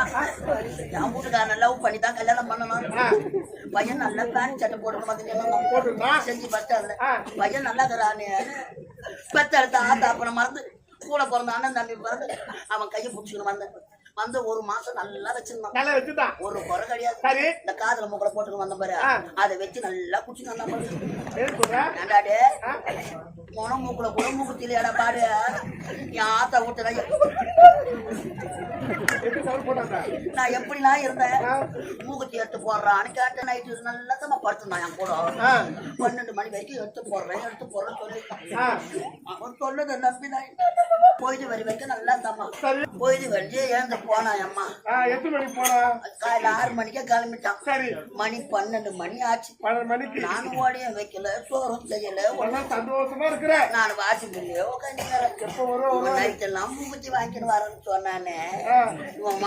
அம்மா என் வீட்டுக்காரன் லவ் பண்ணி தான் கல்யாணம் பண்ணணும். பையன் நல்லா பேண்ட் சட்டை போட்டுக்கணும் செஞ்சு பஸ்டாதுல பையன் நல்லா இருக்கிறானே பெத்த எடுத்த ஆத்தா அப்புறம் மறந்து கூட பிறந்த அண்ணன் தம்பி பிறந்து அவன் கையை பிடிச்சிக்கணும் வந்து ஒரு மாசம் நல்லா வச்சிருந்தான். ஒரு குறை கிடையாது. இந்த காதுல மூக்கல போட்டுன்னு வந்த பாரு அதை வச்சு நல்லா குடிச்சு நல்லா பாரு மொன மூக்குல கூட மூக்குத்திலையாடா பாடு என் ஆத்தா விட்டு நான் எப்படிலாம் இருந்தேன் மூக்குத்தி எடுத்து போடுறான்னு கேட்டேன். நைட்டு நல்லா தான் படுத்துருந்தான் என் கூட 12 மணி வரைக்கும் எடுத்து போடுறேன்னு சொல்லிட்டான். அவன் சொன்னதை நம்பி நான் போயிட்டு வரி வரைக்கும் நல்லா இருந்தாம்மா. போயிட்டு வரைக்கும் ஏந்து போனா அம்மா 8 மணிக்கு போனா காலையில 6 மணிக்கே கிளம்பிட்டான். மணி 12 மணி ஆச்சு. 12 மணிக்கு நானும் ஓடிய வைக்கல சோறும் செய்யல சந்தோஷமா இருக்கிறேன். நான் வாட்சி பிள்ளையோ உட்காந்து நைட் எல்லாம் மூக்குத்தி வாங்கிட்டு வரேன்னு சொன்னானே இவன்